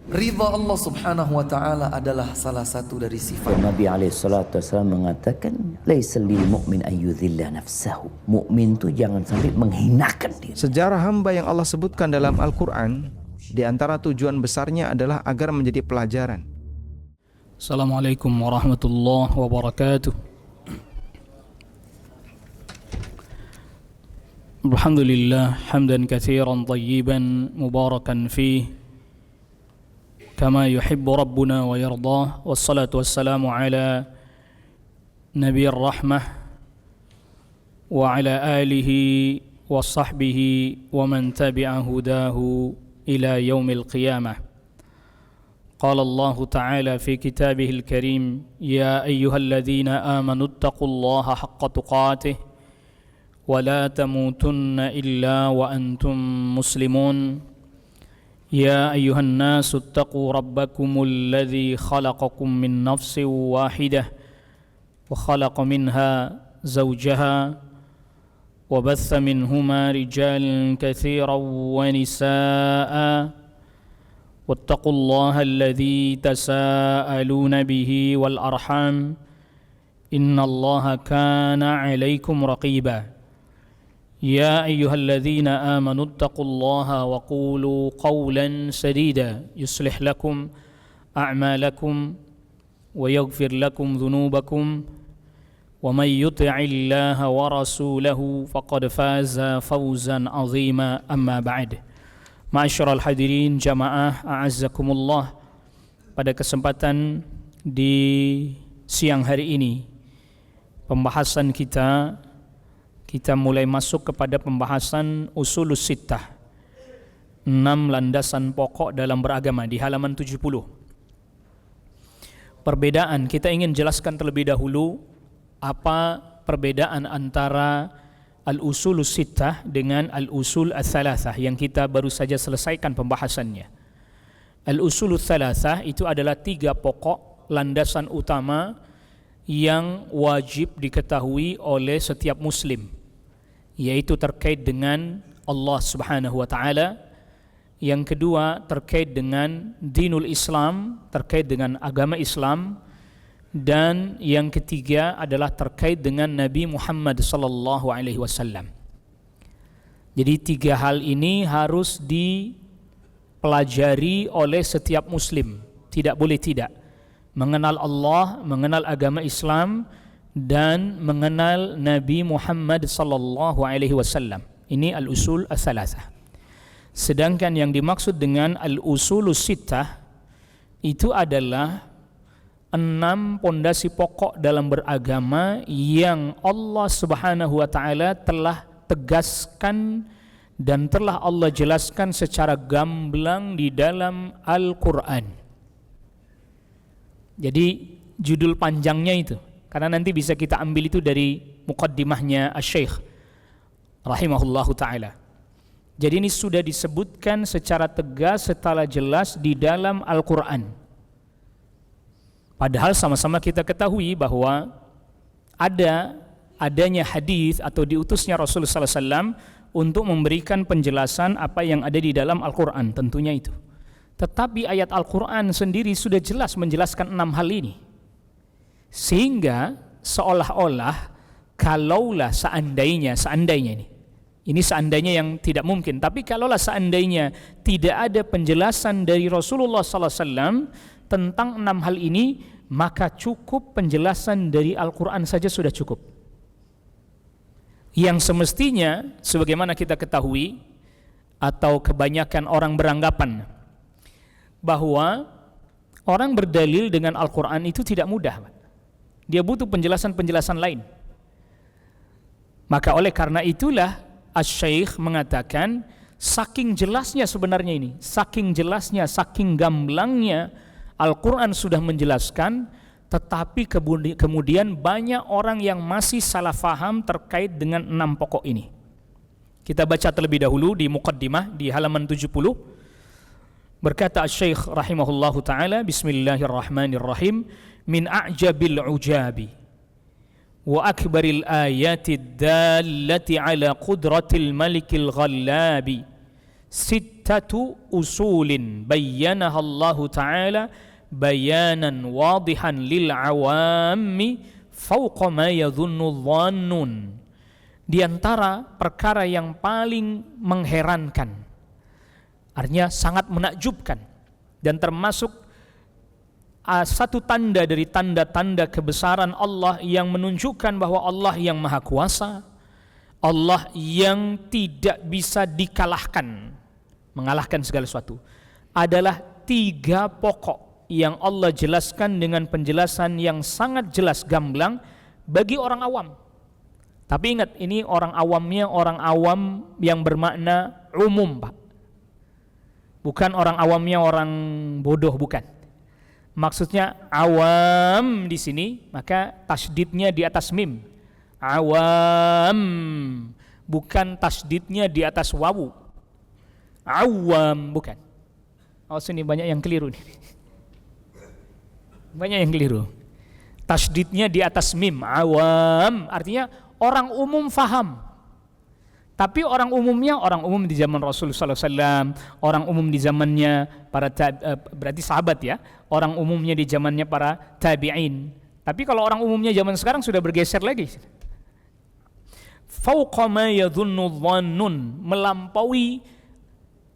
Ridha Allah subhanahu wa ta'ala adalah salah satu dari sifat. Nabi SAW mengatakan, laisa lil mu'min ayyudhilla nafsahu. Mukmin itu jangan sampai menghinakan diri. Sejarah hamba yang Allah sebutkan dalam Al-Quran, di antara tujuan besarnya adalah agar menjadi pelajaran. Assalamualaikum warahmatullahi wabarakatuh. Alhamdulillah hamdan katsiran tayyiban mubarakan fih kama yuhibbu rabbuna wa yardah, wassalatu wassalamu ala nabiyir rahmah wa ala alihi wa sahbihi wa man tabi'a hudahu ila yaumil qiyamah. Qala Allah Ta'ala fi kitabihil karim, ya ayyuhalladzina amanu ittaqullaha haqqa tuqatih wa la tamutunna illa wa antum muslimun. Ya ayyuhan nasu ittaqu rabbakumul ladzi khalaqakum min nafsin wahidah wa khalaqa minha zawjaha wa batha minhuma rijalan katsiran wa nisaa'a واتقوا الله الذي تساءلون به والأرحام إن الله كان عليكم رقيبا يا أيها الذين آمنوا اتقوا الله وقولوا قولا سديدا يصلح لكم أعمالكم ويغفر لكم ذنوبكم ومن يطع الله ورسوله فقد فاز فوزا عظيما أما بعد. Ma'asyiral hadirin jamaah a'azzakumullah, pada kesempatan di siang hari ini pembahasan kita mulai masuk kepada pembahasan usulus sittah, 6 landasan pokok dalam beragama, di halaman 70. Perbedaan, kita ingin jelaskan terlebih dahulu apa perbedaan antara al-usulus sittah dengan al-usul ats-tsalatsah yang kita baru saja selesaikan pembahasannya. Al-usulus tsalatsah itu adalah 3 pokok landasan utama yang wajib diketahui oleh setiap muslim, yaitu terkait dengan Allah Subhanahu wa taala, yang kedua terkait dengan dinul Islam, terkait dengan agama Islam, dan yang ketiga adalah terkait dengan Nabi Muhammad sallallahu alaihi wasallam. Jadi 3 hal ini harus dipelajari oleh setiap muslim, tidak boleh tidak. Mengenal Allah, mengenal agama Islam, dan mengenal Nabi Muhammad sallallahu alaihi wasallam. Ini al-usul ats-tsalatsah. Sedangkan yang dimaksud dengan al-usulus sittah itu adalah 6 pondasi pokok dalam beragama yang Allah Subhanahu wa taala telah tegaskan dan telah Allah jelaskan secara gamblang di dalam Al-Qur'an. Jadi judul panjangnya itu, karena nanti bisa kita ambil itu dari muqaddimahnya Asy-Syaikh rahimahullahu taala. Jadi ini sudah disebutkan secara tegas, secara jelas di dalam Al-Qur'an. Padahal sama-sama kita ketahui bahwa adanya hadis atau diutusnya Rasulullah SAW untuk memberikan penjelasan apa yang ada di dalam Al-Quran, tentunya itu. Tetapi ayat Al-Quran sendiri sudah jelas menjelaskan 6 hal ini. Sehingga seolah-olah kalaulah seandainya ini seandainya yang tidak mungkin, tapi kalaulah seandainya tidak ada penjelasan dari Rasulullah SAW tentang 6 hal ini, maka cukup penjelasan dari Al-Quran saja sudah cukup. Yang semestinya, sebagaimana kita ketahui, atau kebanyakan orang beranggapan bahwa orang berdalil dengan Al-Quran itu tidak mudah. Dia butuh penjelasan-penjelasan lain. Maka oleh karena itulah Asy-Syaikh mengatakan, saking jelasnya sebenarnya ini, saking jelasnya, saking gamblangnya Al-Quran sudah menjelaskan, tetapi kemudian banyak orang yang masih salah faham terkait dengan 6 pokok ini. Kita baca terlebih dahulu di muqaddimah di halaman 70. Berkata Asy-Syaikh rahimahullahu taala, bismillahirrahmanirrahim, min a'jabil ujabi wa akbaril ayatid dallati ala qudratil malikil ghallabi sittatu usulin bayyanaha Allah Ta'ala bayanan wadihan lil awami fauqa ma yadhunnu dhannun. Di antara perkara yang paling mengherankan, artinya sangat menakjubkan, dan termasuk satu tanda dari tanda-tanda kebesaran Allah yang menunjukkan bahwa Allah yang maha kuasa, Allah yang tidak bisa dikalahkan, mengalahkan segala sesuatu, adalah 3 pokok yang Allah jelaskan dengan penjelasan yang sangat jelas gamblang bagi orang awam. Tapi ingat, ini orang awamnya orang awam yang bermakna umum, Pak. Bukan orang awamnya orang bodoh, bukan. Maksudnya awam di sini, maka tasdidnya di atas mim. Awam, bukan tasdidnya di atas wawu. Awam, bukan. Oh, sini banyak yang keliru nih. Banyak yang keliru. Tasdidnya di atas mim, awam, artinya orang umum faham. Tapi orang umumnya orang umum di zaman Rasulullah SAW, orang umum di zamannya para berarti sahabat ya, orang umumnya di zamannya para tabi'in. Tapi kalau orang umumnya zaman sekarang sudah bergeser lagi. Fauqa ma yadhunnu dhannun, melampaui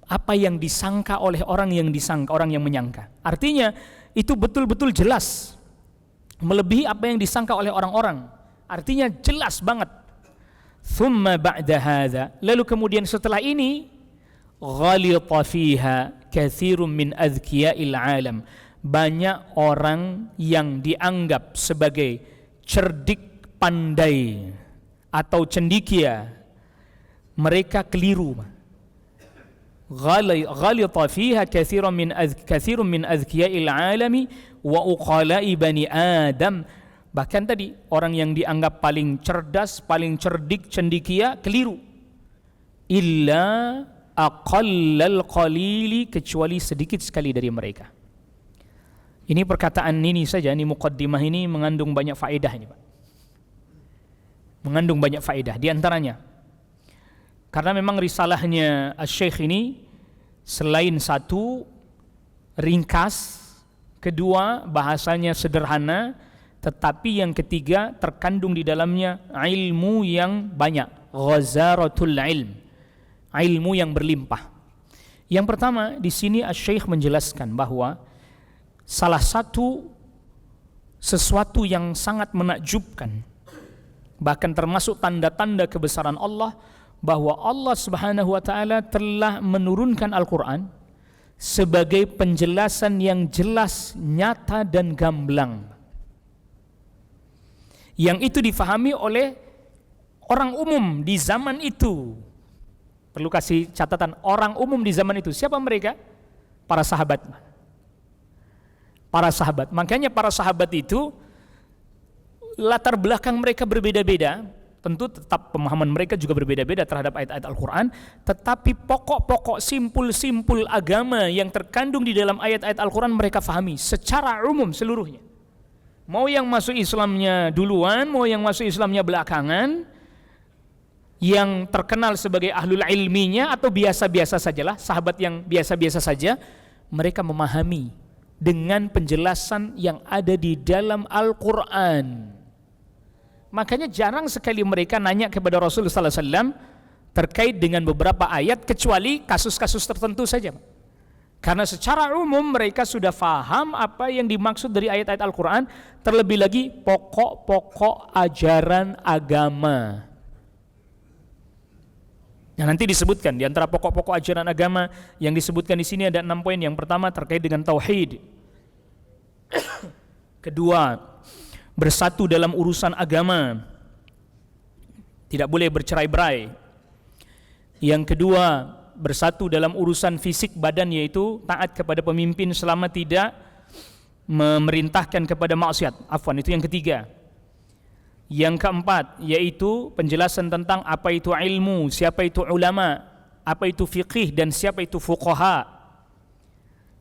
apa yang disangka oleh orang yang menyangka. Artinya itu betul-betul jelas, melebihi apa yang disangka oleh orang-orang. Artinya jelas banget. Thumma ba'da hadza, lalu kemudian setelah ini, ghalita fiha katsirun min adhkiya'il alam. Banyak orang yang dianggap sebagai cerdik pandai atau cendikia, mereka keliru. Ghalita fiha katsirun min adhkiya'il alami wa uqala'i bani Adam. Bahkan tadi orang yang dianggap paling cerdas, paling cerdik, cendikia, keliru. Illa aqallal qalili, kecuali sedikit sekali dari mereka. Ini perkataan ini saja, ini muqaddimah ini mengandung banyak faedah ini, Pak. Mengandung banyak faedah. Di antaranya, karena memang risalahnya Asy-Syaikh ini selain satu ringkas, kedua bahasanya sederhana, tetapi yang ketiga terkandung di dalamnya ilmu yang banyak, ghazaratul ilm, ilmu yang berlimpah. Yang pertama, di sini Asy-Syaikh menjelaskan bahwa salah satu sesuatu yang sangat menakjubkan, bahkan termasuk tanda-tanda kebesaran Allah, bahwa Allah Subhanahu wa taala telah menurunkan Al-Qur'an sebagai penjelasan yang jelas, nyata dan gamblang. Yang itu difahami oleh orang umum di zaman itu. Perlu kasih catatan, orang umum di zaman itu. Siapa mereka? Para sahabat. Para sahabat. Makanya para sahabat itu latar belakang mereka berbeda-beda. Tentu tetap pemahaman mereka juga berbeda-beda terhadap ayat-ayat Al-Quran. Tetapi pokok-pokok simpul-simpul agama yang terkandung di dalam ayat-ayat Al-Quran mereka fahami secara umum seluruhnya. Mau yang masuk Islamnya duluan, mau yang masuk Islamnya belakangan, yang terkenal sebagai ahlul ilminya atau biasa-biasa sajalah, sahabat yang biasa-biasa saja, mereka memahami dengan penjelasan yang ada di dalam Al-Quran. Makanya jarang sekali mereka nanya kepada Rasulullah SAW terkait dengan beberapa ayat, kecuali kasus-kasus tertentu saja. Karena secara umum mereka sudah faham apa yang dimaksud dari ayat-ayat Al-Quran, terlebih lagi pokok-pokok ajaran agama. Nah, nanti disebutkan di antara pokok-pokok ajaran agama yang disebutkan di sini ada 6 poin. Yang pertama terkait dengan tauhid. Kedua, bersatu dalam urusan agama, tidak boleh bercerai-berai. Yang kedua, bersatu dalam urusan fisik badan, yaitu taat kepada pemimpin selama tidak memerintahkan kepada maksiat. Afwan, itu yang ketiga. Yang keempat, yaitu penjelasan tentang apa itu ilmu, siapa itu ulama, apa itu fiqih, dan siapa itu fuqaha,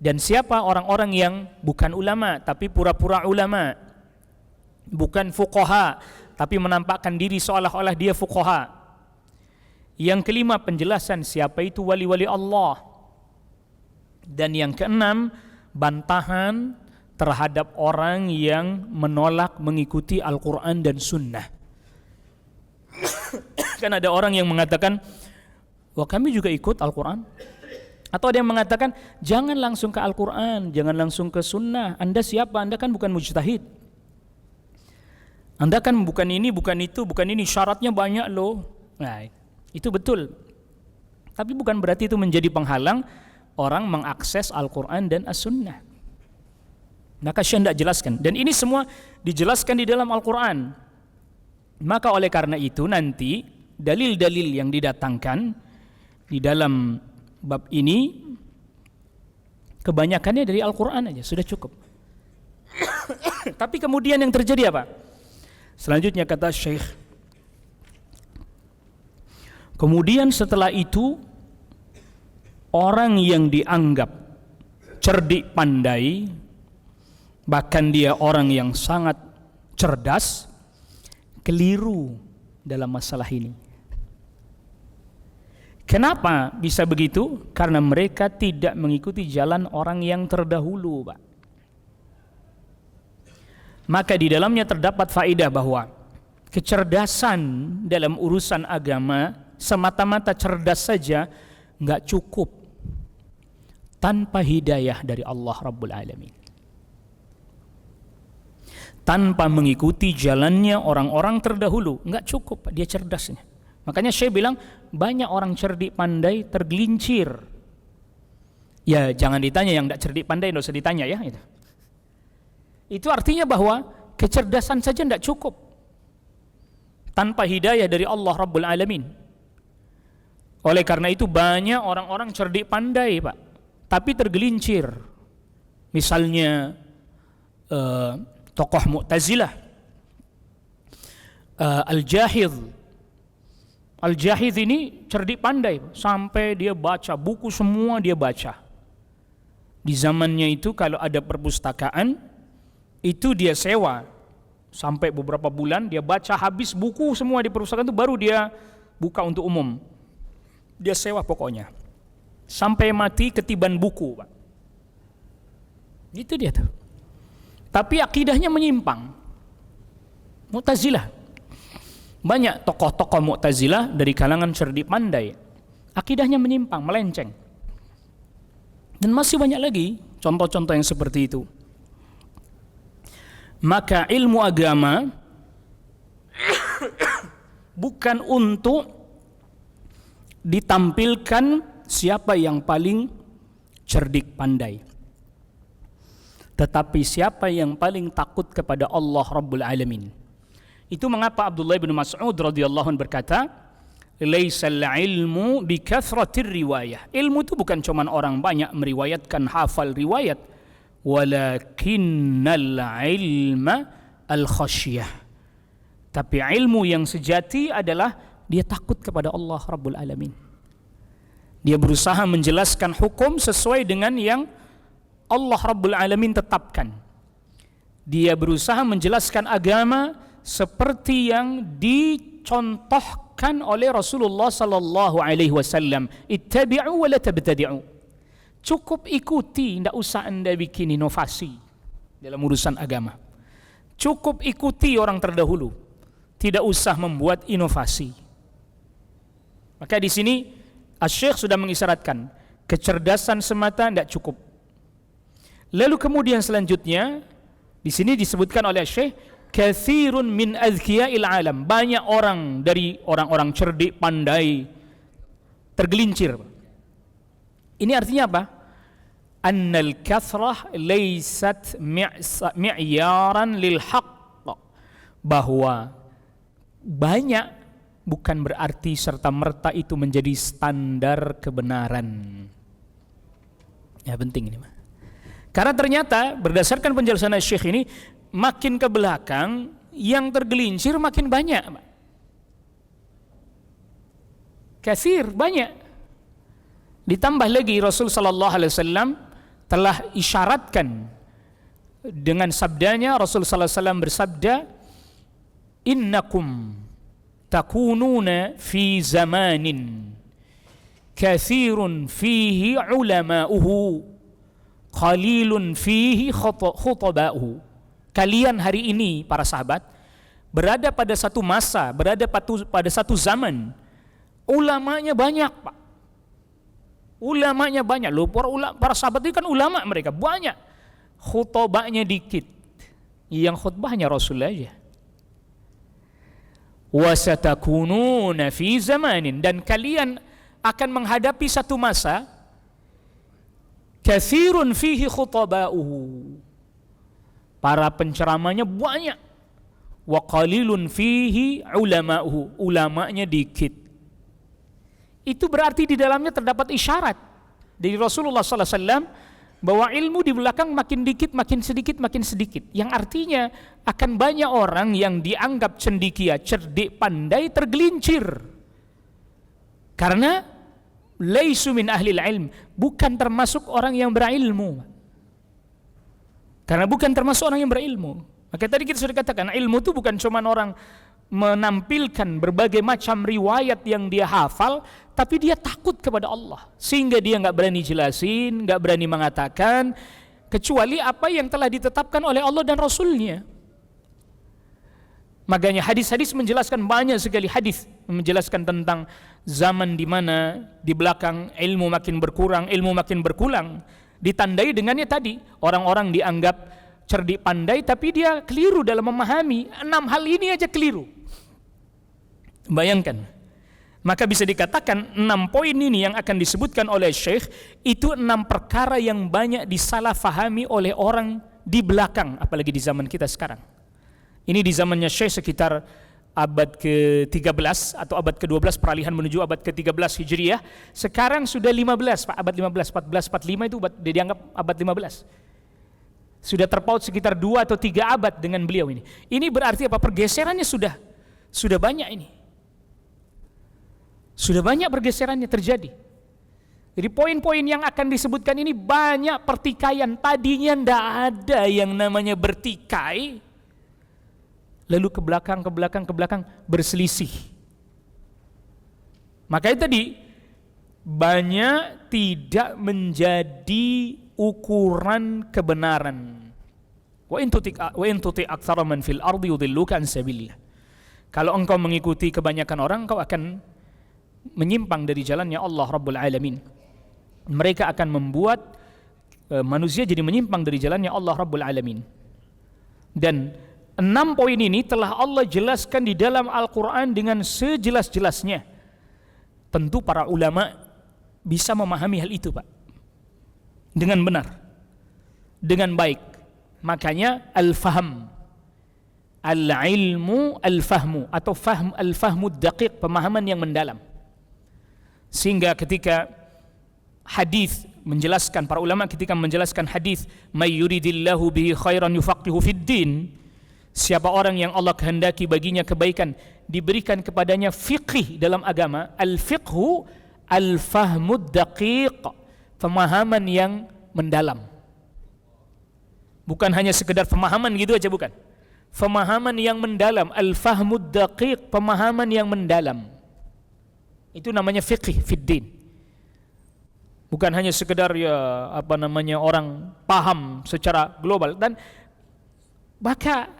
dan siapa orang-orang yang bukan ulama tapi pura-pura ulama, bukan fuqaha tapi menampakkan diri seolah-olah dia fuqaha. Yang kelima, penjelasan siapa itu wali-wali Allah. Dan yang keenam, bantahan terhadap orang yang menolak mengikuti Al-Quran dan Sunnah. Kan ada orang yang mengatakan, wah kami juga ikut Al-Quran. Atau ada yang mengatakan, jangan langsung ke Al-Quran, jangan langsung ke Sunnah. Anda siapa? Anda kan bukan mujtahid. Anda kan bukan ini, bukan itu, bukan ini, syaratnya banyak loh. Nah, itu betul. Tapi bukan berarti itu menjadi penghalang orang mengakses Al-Quran dan As-Sunnah. Maka Syekh tidak jelaskan. Dan ini semua dijelaskan di dalam Al-Quran. Maka oleh karena itu nanti dalil-dalil yang didatangkan di dalam bab ini kebanyakannya dari Al-Quran aja, sudah cukup. Tapi kemudian yang terjadi apa? Selanjutnya kata Syekh, kemudian setelah itu orang yang dianggap cerdik pandai, bahkan dia orang yang sangat cerdas, keliru dalam masalah ini. Kenapa bisa begitu? Karena mereka tidak mengikuti jalan orang yang terdahulu, Pak. Maka di dalamnya terdapat faedah bahwa kecerdasan dalam urusan agama semata-mata cerdas saja nggak cukup tanpa hidayah dari Allah Rabbul Alamin. Tanpa mengikuti jalannya orang-orang terdahulu, nggak cukup dia cerdasnya. Makanya Syekh bilang banyak orang cerdik pandai tergelincir. Ya jangan ditanya yang tidak cerdik pandai, nggak usah ditanya ya. Itu artinya bahwa kecerdasan saja tidak cukup tanpa hidayah dari Allah Rabbul Alamin. Oleh karena itu banyak orang-orang cerdik pandai, Pak, tapi tergelincir. Misalnya tokoh Mu'tazilah, Al-Jahidh. Al-Jahidh ini cerdik pandai, sampai dia baca buku semua dia baca. Di zamannya itu kalau ada perpustakaan itu dia sewa sampai beberapa bulan, dia baca habis buku semua di perpustakaan itu, baru dia buka untuk umum. Dia sewa pokoknya sampai mati ketiban buku, Pak. Itu dia tuh. Tapi akidahnya menyimpang. Mu'tazilah. Banyak tokoh-tokoh Mu'tazilah dari kalangan cerdik pandai, akidahnya menyimpang, melenceng. Dan masih banyak lagi contoh-contoh yang seperti itu. Maka ilmu agama bukan untuk ditampilkan siapa yang paling cerdik pandai, tetapi siapa yang paling takut kepada Allah Rabbul Alamin. Itu mengapa Abdullah bin Mas'ud radhiyallahu anhu berkata, "Laisal ilmu bi kathratir riwayah." Ilmu itu bukan cuma orang banyak meriwayatkan, hafal riwayat, walakinnal ilma al khasyah. Tapi ilmu yang sejati adalah dia takut kepada Allah Rabbul Alamin. Dia berusaha menjelaskan hukum sesuai dengan yang Allah Rabbul Alamin tetapkan. Dia berusaha menjelaskan agama seperti yang dicontohkan oleh Rasulullah sallallahu alaihi wasallam. Ittabi'u wa la tabtadi'u. Cukup ikuti, tidak usah Anda bikin inovasi dalam urusan agama. Cukup ikuti orang terdahulu, tidak usah membuat inovasi. Maka di sini Asy-Syaikh sudah mengisyaratkan kecerdasan semata tidak cukup. Lalu kemudian selanjutnya di sini disebutkan oleh Asy-Syaikh, katsirun min azkiya'il alam, banyak orang dari orang-orang cerdik pandai tergelincir. Ini artinya apa? Annal kathrah laysat mi'yaran lil haqq, bahwa banyak bukan berarti serta-merta itu menjadi standar kebenaran. Ya penting ini, Pak. Karena ternyata berdasarkan penjelasan Syekh ini, makin ke belakang yang tergelincir makin banyak, Pak. Katsir, banyak. Ditambah lagi Rasul sallallahu alaihi wasallam telah isyaratkan dengan sabdanya. Rasul sallallahu alaihi wasallam bersabda, "Innakum takununa fi zamanin kathirun fihi ulama'uhu qalilun fihi khutaba'uhu. Kalian hari ini para sahabat berada pada satu masa, berada pada satu zaman, ulamanya banyak, Pak. Ulamanya banyak loh, para sahabat itu kan ulama, mereka banyak, khutbahnya dikit, yang khutbahnya Rasul aja. Wasatakununa fi zamanin, dan kalian akan menghadapi satu masa katsirun fihi khutaba'uhu, para penceramanya banyak, wa qalilun fihi ulama'uhu, ulamanya dikit. Itu berarti di dalamnya terdapat isyarat dari Rasulullah SAW bahwa ilmu di belakang makin dikit, makin sedikit, yang artinya akan banyak orang yang dianggap cendekia, cerdik, pandai, tergelincir karena laisu min ahlil ilm, bukan termasuk orang yang berilmu. Karena bukan termasuk orang yang berilmu. Maka tadi kita sudah katakan, ilmu itu bukan cuma orang menampilkan berbagai macam riwayat yang dia hafal, tapi dia takut kepada Allah, sehingga dia nggak berani jelasin, nggak berani mengatakan kecuali apa yang telah ditetapkan oleh Allah dan Rasulnya. Makanya hadis-hadis menjelaskan, banyak sekali hadis menjelaskan tentang zaman di mana di belakang ilmu makin berkurang, ilmu makin berkurang, ditandai dengannya tadi, orang-orang dianggap cerdik pandai tapi dia keliru dalam memahami. 6 hal ini aja keliru. Bayangkan. Maka bisa dikatakan 6 poin ini yang akan disebutkan oleh Syekh itu 6 perkara yang banyak disalah fahami oleh orang di belakang, apalagi di zaman kita sekarang. Ini di zamannya Syekh sekitar abad ke-13 atau abad ke-12, peralihan menuju abad ke-13 Hijriah. Sekarang sudah 15, Pak, abad 15, 14, 45 itu dianggap abad 15. Sudah terpaut sekitar 2 atau 3 abad dengan beliau ini. Ini berarti apa? Pergeserannya sudah banyak ini. Sudah banyak pergeserannya terjadi. Jadi poin-poin yang akan disebutkan ini banyak pertikaian. Tadinya tidak ada yang namanya bertikai, lalu ke belakang berselisih. Makanya tadi banyak tidak menjadi ukuran kebenaran. Wa in tuti aktsara man fil ardi yudilluka an sabilillah. Kalau engkau mengikuti kebanyakan orang, engkau akan menyimpang dari jalannya Allah Rabbul Alamin. Mereka akan membuat manusia jadi menyimpang dari jalannya Allah Rabbul Alamin. Dan 6 poin ini telah Allah jelaskan di dalam Al-Quran dengan sejelas-jelasnya. Tentu para ulama bisa memahami hal itu, Pak, dengan benar, dengan baik. Makanya al-fahm, al-ilmu, al-fahmu, atau al-fahmu daqiq, pemahaman yang mendalam. Sehingga ketika hadis menjelaskan, para ulama ketika menjelaskan hadis may yuridillahu bihi khairan yufaqihu fid din, siapa orang yang Allah kehendaki baginya kebaikan, diberikan kepadanya fiqih dalam agama. Al-fiqhu al-fahmud daqiq, pemahaman yang mendalam. Bukan hanya sekedar pemahaman gitu aja, bukan. Pemahaman yang mendalam, al-fahmud daqiq, pemahaman yang mendalam. Itu namanya fiqih fid din. Bukan hanya sekedar orang paham secara global. Dan maka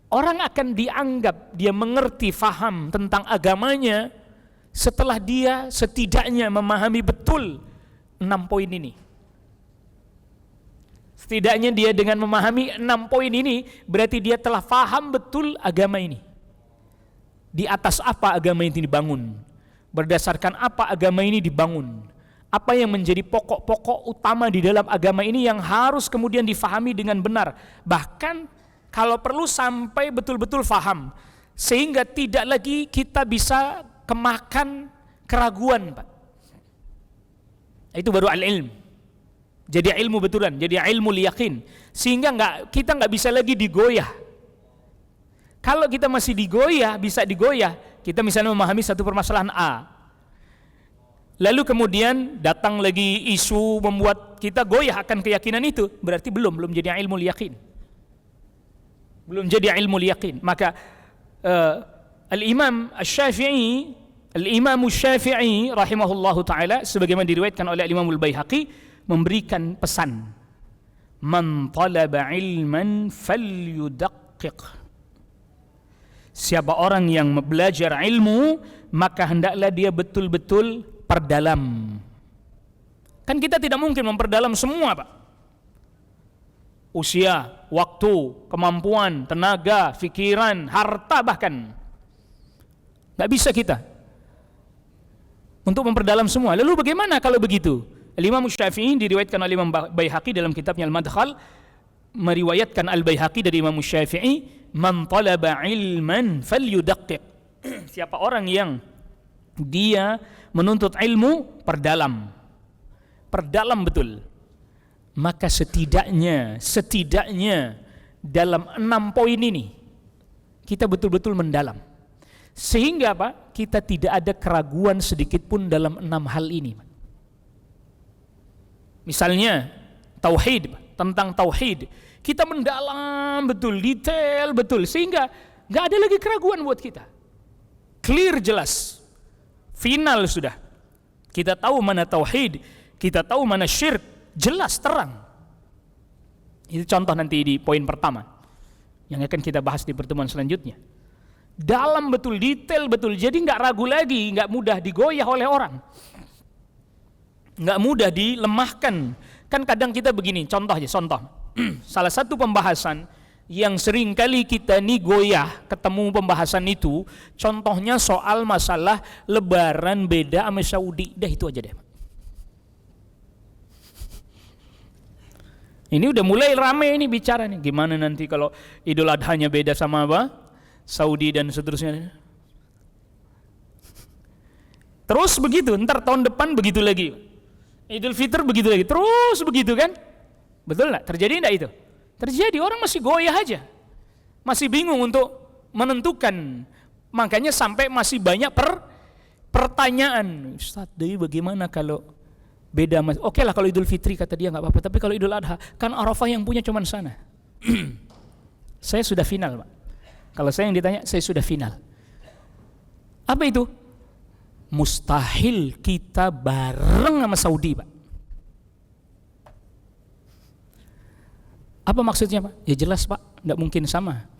orang akan dianggap dia mengerti, faham tentang agamanya setelah dia setidaknya memahami betul 6 poin ini. Setidaknya dia dengan memahami 6 poin ini berarti dia telah faham betul agama ini. Di atas apa agama ini dibangun? Berdasarkan apa agama ini dibangun? Apa yang menjadi pokok-pokok utama di dalam agama ini yang harus kemudian difahami dengan benar. Bahkan kalau perlu sampai betul-betul faham, sehingga tidak lagi kita bisa kemakan keraguan, Pak. Itu baru al-ilm. Jadi ilmu betulan, jadi ilmu yakin. Sehingga kita nggak bisa lagi digoyah. Kalau kita masih bisa digoyah, kita misalnya memahami satu permasalahan A, lalu kemudian datang lagi isu membuat kita goyah akan keyakinan itu, berarti belum jadi ilmu yakin. Belum jadi ilmu yakin. Maka Al-Imam Asy-Syafi'i rahimahullahu taala sebagaimana diriwayatkan oleh Imam Al-Baihaqi memberikan pesan, man talaba ilman falyudaqqiq. Siapa orang yang belajar ilmu, maka hendaklah dia betul-betul perdalam. Kan kita tidak mungkin memperdalam semua, Pak. Usia, waktu, kemampuan, tenaga, pikiran, harta bahkan. Nggak bisa kita untuk memperdalam semua. Lalu bagaimana kalau begitu? Imam Syafi'i diriwayatkan oleh Imam Baihaqi dalam kitabnya Al-Madkhal, meriwayatkan Al-Baihaqi dari Imam Syafi'i, man talaba ilman falyudaqqiq. Siapa orang yang dia menuntut ilmu, perdalam betul. Maka setidaknya dalam 6 poin ini kita betul-betul mendalam. Sehingga Pak, kita tidak ada keraguan sedikit pun dalam 6 hal ini. Misalnya tauhid, tentang tauhid kita mendalam betul, detail betul, sehingga nggak ada lagi keraguan buat kita. Clear, jelas, final sudah. Kita tahu mana tauhid, kita tahu mana syirik, jelas, terang. Itu contoh nanti di poin pertama yang akan kita bahas di pertemuan selanjutnya. Dalam betul, detail betul, jadi nggak ragu lagi, nggak mudah digoyah oleh orang, nggak mudah dilemahkan. Kan kadang kita begini, contoh. Salah satu pembahasan yang sering kali kita nih goyah ketemu pembahasan itu, contohnya soal masalah lebaran beda sama Saudi. Dah itu aja deh. Ini udah mulai rame ini bicara nih, gimana nanti kalau Idul Adhanya beda sama apa? Saudi dan seterusnya. Terus begitu, ntar tahun depan begitu lagi. Idul Fitr begitu lagi, terus begitu kan? Betul nggak? Terjadi nggak itu? Terjadi, orang masih goyah aja, masih bingung untuk menentukan. Makanya sampai masih banyak pertanyaan. Ustaz, jadi bagaimana kalau beda? Oke lah kalau Idul Fitri kata dia nggak apa-apa, tapi kalau Idul Adha kan Arafah yang punya cuman sana. Saya sudah final, Pak. Kalau saya yang ditanya, saya sudah final. Apa itu? Mustahil kita bareng sama Saudi, Pak. Apa maksudnya, Pak? Ya jelas, Pak, tidak mungkin sama.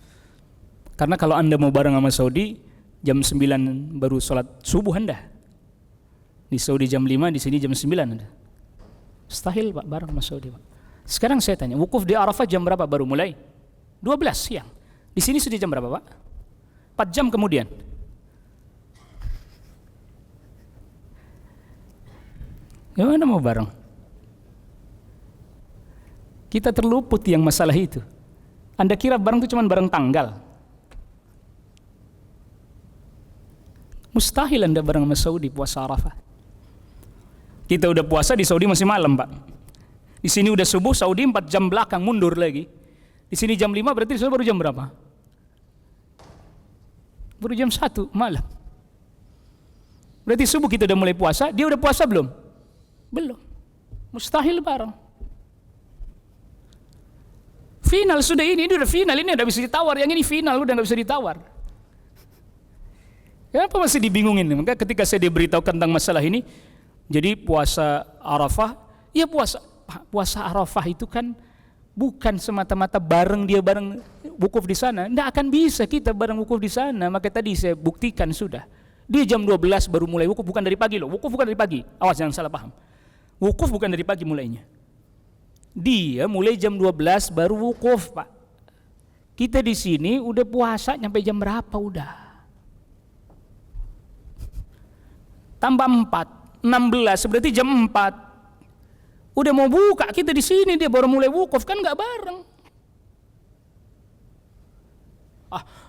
Karena kalau Anda mau bareng sama Saudi, jam 9 baru sholat subuh Anda. Di Saudi jam 5, di sini jam 9 Anda. Mustahil, Pak, bareng sama Saudi, Pak. Sekarang saya tanya, wukuf di Arafah jam berapa baru mulai? 12 siang. Di sini sudah jam berapa, Pak? 4 jam kemudian. Gimana mau bareng? Kita terluput yang masalah itu. Anda kira bareng itu cuma bareng tanggal? Mustahil Anda bareng sama Saudi puasa Arafah. Kita udah puasa di Saudi masih malam, Pak. Di sini udah subuh, Saudi 4 jam belakang mundur lagi. Di sini jam 5, berarti di sana baru jam berapa? Baru jam 1 malam. Berarti subuh kita udah mulai puasa, dia udah puasa belum? Belum. Mustahil bareng. Final sudah, ini udah final, ini udah bisa ditawar, yang ini final udah nggak bisa ditawar. Kenapa masih dibingungin? Maka ketika saya diberitahu tentang masalah ini, jadi puasa Arafah, ya puasa Arafah itu kan bukan semata-mata bareng dia bareng wukuf di sana. Tidak akan bisa kita bareng wukuf di sana. Maka tadi saya buktikan sudah. Dia jam 12 baru mulai wukuf, bukan dari pagi loh. Wukuf bukan dari pagi. Awas jangan salah paham. Wukuf bukan dari pagi mulainya. Dia mulai jam 12 baru wukuf, Pak. Kita di sini udah puasa sampai jam berapa udah? Tambah 4, 16 berarti jam 4. Udah mau buka kita di sini dia baru mulai wukuf, kan nggak bareng.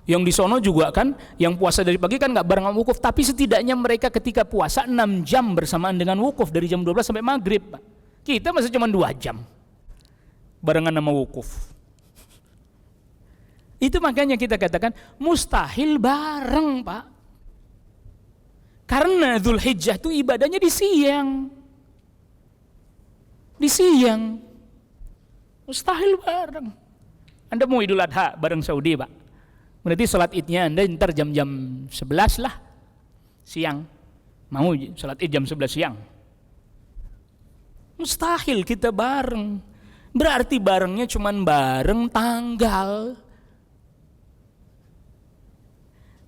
Yang di sono juga kan, yang puasa dari pagi kan nggak bareng wukuf, tapi setidaknya mereka ketika puasa 6 jam bersamaan dengan wukuf dari jam 12 sampai maghrib, Pak. Kita masih cuma 2 jam barengan sama wukuf. Itu makanya kita katakan mustahil bareng, Pak. Karena Dzulhijjah itu ibadahnya di siang. Di siang. Mustahil bareng. Anda mau Idul Adha bareng Saudi, Pak? Berarti sholat idnya Anda ntar jam-jam 11 lah siang. Mau sholat id jam 11 siang? Mustahil kita bareng. Berarti barengnya cuman bareng tanggal.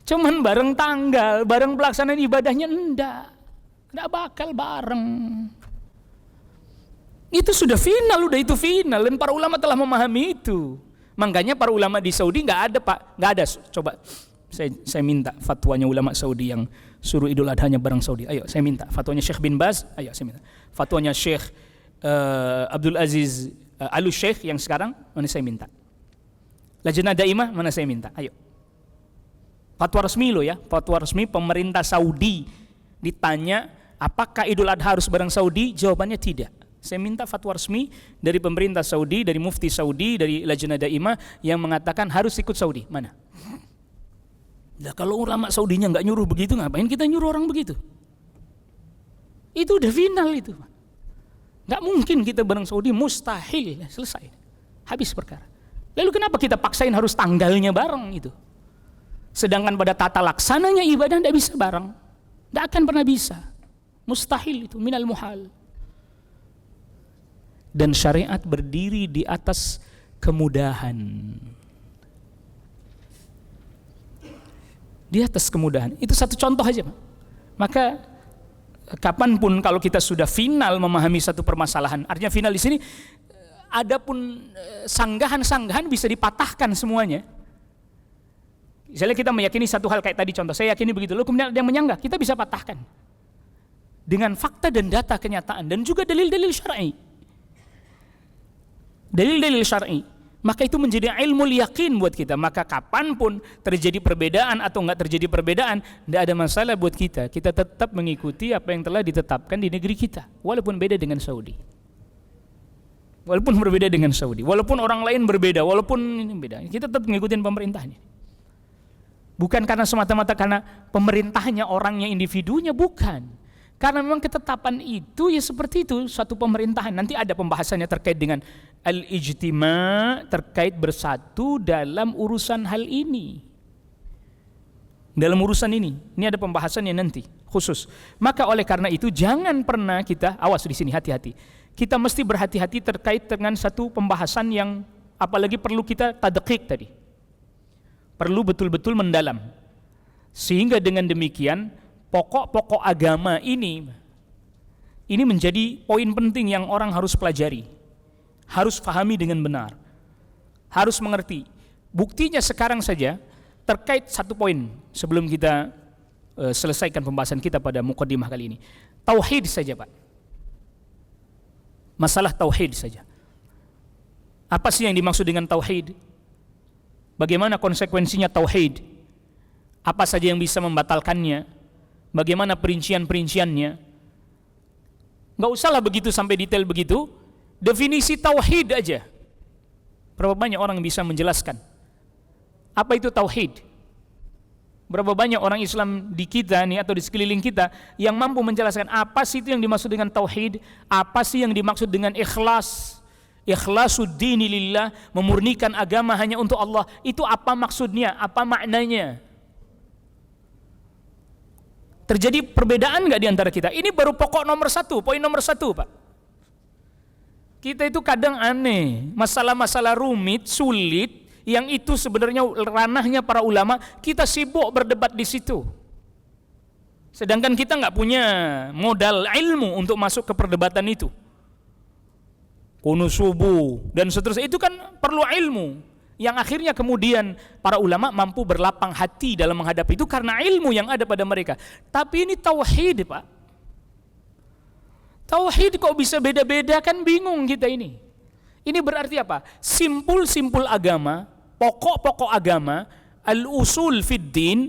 Cuman bareng tanggal, bareng pelaksanaan ibadahnya enggak bakal bareng. Itu sudah final, udah itu final, dan para ulama telah memahami itu. Makanya para ulama di Saudi nggak ada Pak, nggak ada. Coba saya minta fatwanya ulama Saudi yang suruh Idul Adhanya bareng Saudi. Ayo saya minta fatwanya Syekh bin Baz. Ayo saya minta fatwanya Syekh Abdul Aziz Alu Syekh yang sekarang, mana saya minta. Lajnah Daimah mana saya minta. Ayo. Fatwa resmi loh ya, fatwa resmi pemerintah Saudi. Ditanya apakah Idul Adha harus bareng Saudi? Jawabannya tidak. Saya minta fatwa resmi dari pemerintah Saudi, dari mufti Saudi, dari Lajnah Daimah yang mengatakan harus ikut Saudi. Mana? Nah, kalau ulama Saudinya nggak nyuruh begitu, ngapain kita nyuruh orang begitu? Itu udah final itu. Nggak mungkin kita bareng Saudi, mustahil, selesai, habis perkara. Lalu kenapa kita paksain harus tanggalnya bareng itu? Sedangkan pada tata laksananya ibadah tidak bisa bareng, tidak akan pernah bisa, mustahil itu, minal muhal. Dan syariat berdiri di atas kemudahan, di atas kemudahan. Itu satu contoh aja Pak. Maka kapanpun kalau kita sudah final memahami satu permasalahan, artinya final di sini, adapun sanggahan-sanggahan bisa dipatahkan semuanya. Misalnya kita meyakini satu hal kayak tadi contoh, saya yakini begitu, lalu kemudian ada yang menyanggah, kita bisa patahkan dengan fakta dan data kenyataan dan juga dalil-dalil syar'i. Dalil-dalil syar'i, maka itu menjadi ilmu yakin buat kita. Maka kapanpun terjadi perbedaan atau enggak terjadi perbedaan, tidak ada masalah buat kita. Kita tetap mengikuti apa yang telah ditetapkan di negeri kita, walaupun beda dengan Saudi. Walaupun berbeda dengan Saudi, walaupun orang lain berbeda, walaupun ini beda, kita tetap mengikuti pemerintahnya. Bukan karena semata-mata karena pemerintahnya, orangnya, individunya, bukan. Karena memang ketetapan itu ya seperti itu, suatu pemerintahan. Nanti ada pembahasannya terkait dengan al-ijtima', terkait bersatu dalam urusan hal ini. Dalam urusan ini ada pembahasannya nanti khusus. Maka oleh karena itu jangan pernah kita, awas di sini, hati-hati. Kita mesti berhati-hati terkait dengan satu pembahasan yang apalagi perlu kita tadqiq tadi. Perlu betul-betul mendalam. Sehingga dengan demikian pokok-pokok agama ini menjadi poin penting yang orang harus pelajari, harus pahami dengan benar, harus mengerti. Buktinya sekarang saja terkait satu poin sebelum kita selesaikan pembahasan kita pada muqaddimah kali ini. Tauhid saja Pak. Masalah tauhid saja. Apa sih yang dimaksud dengan tauhid? Bagaimana konsekuensinya tauhid? Apa saja yang bisa membatalkannya? Bagaimana perincian-perinciannya? Nggak usahlah begitu sampai detail begitu. Definisi tauhid aja. Berapa banyak orang yang bisa menjelaskan? Apa itu tauhid? Berapa banyak orang Islam di kita nih atau di sekeliling kita yang mampu menjelaskan apa sih itu yang dimaksud dengan tauhid? Apa sih yang dimaksud dengan ikhlas? Ikhlasuddini lillah, memurnikan agama hanya untuk Allah. Itu apa maksudnya? Apa maknanya? Terjadi perbedaan nggak di antara kita? Ini baru pokok nomor satu, poin nomor satu Pak. Kita itu kadang aneh, masalah-masalah rumit, sulit, yang itu sebenarnya ranahnya para ulama, kita sibuk berdebat di situ. Sedangkan kita nggak punya modal ilmu untuk masuk ke perdebatan itu. Kunus subuh dan seterusnya, itu kan perlu ilmu yang akhirnya kemudian para ulama mampu berlapang hati dalam menghadapi itu karena ilmu yang ada pada mereka. Tapi ini tauhid Pak, tauhid kok bisa beda-beda, kan bingung kita ini. Ini berarti apa? Simpul-simpul agama, pokok-pokok agama, al-usul fid din,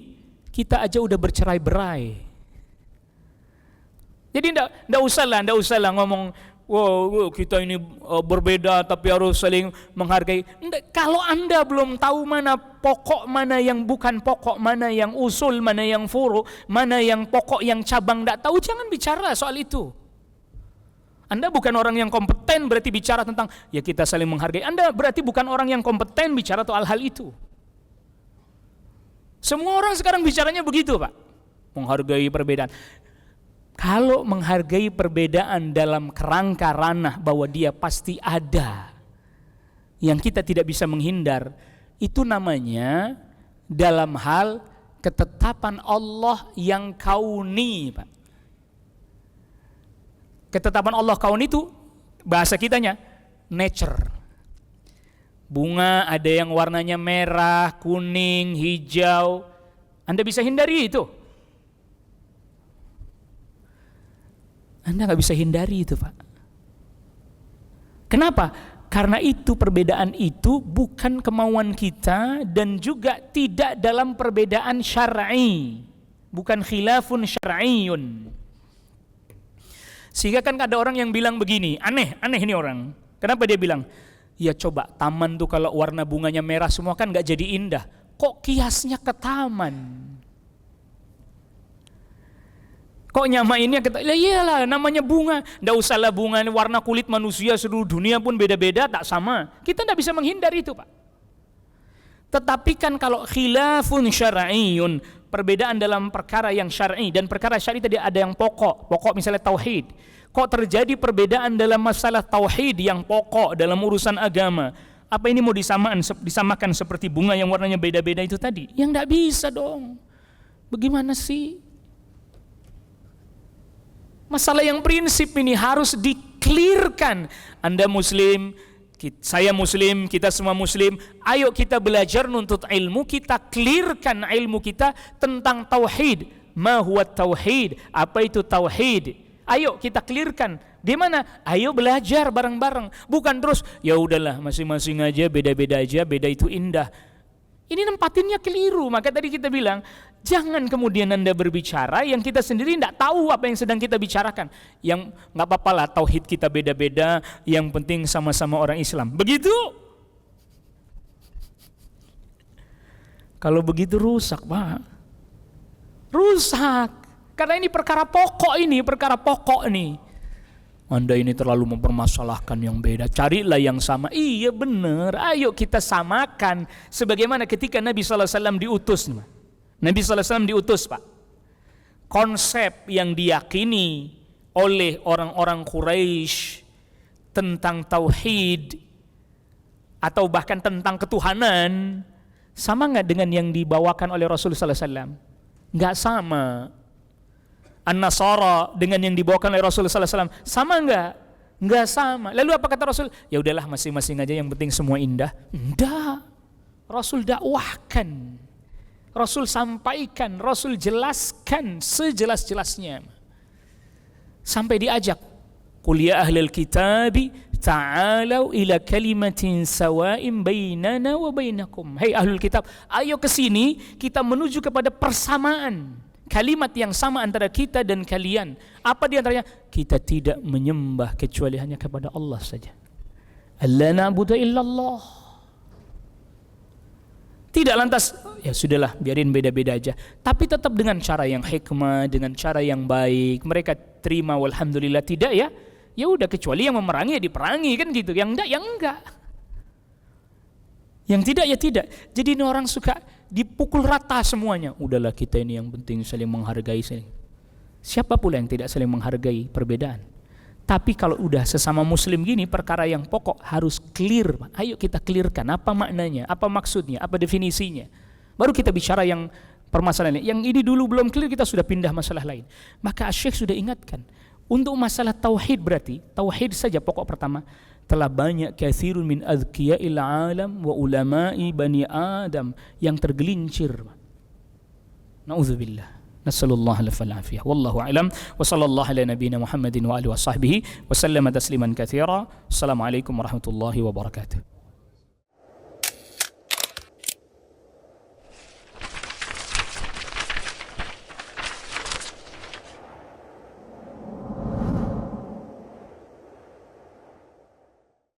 kita aja udah bercerai-berai. Jadi enggak usahlah ngomong wow, kita ini berbeda tapi harus saling menghargai. Kalau Anda belum tahu mana pokok, mana yang bukan pokok, mana yang usul, mana yang furu, mana yang pokok, yang cabang, tidak tahu, jangan bicara soal itu. Anda bukan orang yang kompeten berarti bicara tentang ya kita saling menghargai. Anda berarti bukan orang yang kompeten bicara soal hal itu. Semua orang sekarang bicaranya begitu, Pak. Menghargai perbedaan. Kalau menghargai perbedaan dalam kerangka ranah bahwa dia pasti ada, yang kita tidak bisa menghindar, itu namanya dalam hal ketetapan Allah yang kauni, Pak. Ketetapan Allah kauni itu bahasa kitanya nature. Bunga ada yang warnanya merah, kuning, hijau. Anda bisa hindari itu? Anda nggak bisa hindari itu, Pak. Kenapa? Karena itu perbedaan itu bukan kemauan kita dan juga tidak dalam perbedaan syar'i. Bukan khilafun syar'iyun. Sehingga kan ada orang yang bilang begini, aneh ini orang. Kenapa dia bilang? Ya coba taman tuh kalau warna bunganya merah semua kan gak jadi indah. Kok kiasnya ke taman? Kok nyamainnya ke taman? Ya iyalah namanya bunga. Nggak usahlah bunga warna kulit manusia seluruh dunia pun beda-beda tak sama. Kita gak bisa menghindari itu, Pak. Tetapi kan kalau khilafun syar'iyun, perbedaan dalam perkara yang syar'i, dan perkara syar'i tadi ada yang pokok misalnya tauhid. Kok terjadi perbedaan dalam masalah tauhid yang pokok dalam urusan agama? Apa ini mau disamakan seperti bunga yang warnanya beda-beda itu tadi? Ya enggak bisa dong. Bagaimana sih? Masalah yang prinsip ini harus di-clearkan. Anda muslim, saya muslim, kita semua muslim. Ayo kita belajar nuntut ilmu, kita clearkan ilmu kita tentang tauhid. Ma huwa tauhid? Apa itu tauhid? Ayo kita clearkan. Gimana? Ayo belajar bareng-bareng. Bukan terus ya udahlah masing-masing aja, beda-beda aja, beda itu indah. Ini nempatinnya keliru. Maka tadi kita bilang, jangan kemudian Anda berbicara yang kita sendiri tidak tahu apa yang sedang kita bicarakan. Yang nggak apa-apa lah tauhid kita beda-beda, yang penting sama-sama orang Islam. Begitu? Kalau begitu rusak, Pak. Rusak. Karena ini perkara pokok ini. Anda ini terlalu mempermasalahkan yang beda. Carilah yang sama. Iya benar. Ayo kita samakan. Sebagaimana ketika Nabi SAW diutus. Nabi SAW diutus, Pak. Konsep yang diyakini oleh orang-orang Quraisy tentang tauhid atau bahkan tentang ketuhanan sama nggak dengan yang dibawakan oleh Rasulullah SAW? Nggak sama. An-Nasara dengan yang dibawakan oleh Rasulullah SAW sama enggak? Enggak sama. Lalu apa kata Rasul? Ya udahlah masing-masing aja yang penting semua indah. Enggak. Rasul dakwahkan. Rasul sampaikan, Rasul jelaskan sejelas-jelasnya. Sampai diajak, "Qul ya ahlal kitabi ta'alau ila kalimatin sawa'in bainana wa bainakum." Hai ahlul kitab, ayo ke sini kita menuju kepada persamaan. Kalimat yang sama antara kita dan kalian. Apa di antaranya? Kita tidak menyembah kecuali hanya kepada Allah saja. Alla na'budu illallah. Tidak lantas, ya sudahlah biarin beda-beda aja. Tapi tetap dengan cara yang hikmah, dengan cara yang baik. Mereka terima walhamdulillah. Tidak ya? Ya udah kecuali yang memerangi ya diperangi kan gitu. Yang enggak, yang enggak. Yang tidak ya tidak. Jadi ini orang suka dipukul rata semuanya. Udahlah kita ini yang penting saling menghargai. Siapa pula yang tidak saling menghargai perbedaan? Tapi kalau udah sesama muslim gini, perkara yang pokok harus clear. Ayo kita clearkan apa maknanya, apa maksudnya, apa definisinya. Baru kita bicara yang permasalahan. Yang ini dulu belum clear, kita sudah pindah masalah lain. Maka Syekh sudah ingatkan. Untuk masalah tauhid berarti, tauhid saja pokok pertama. Telah banyak katsirun min adzkiya'il alam wa ulama'i bani Adam yang tergelincir. Nauzubillah. Nasallallahu alaihi wasallam. Wallahu a'lam. Wa sallallahu ala nabiyyina Muhammadin wa alihi wa sahbihi wa sallama tasliman katsira. Assalamualaikum warahmatullahi wabarakatuh.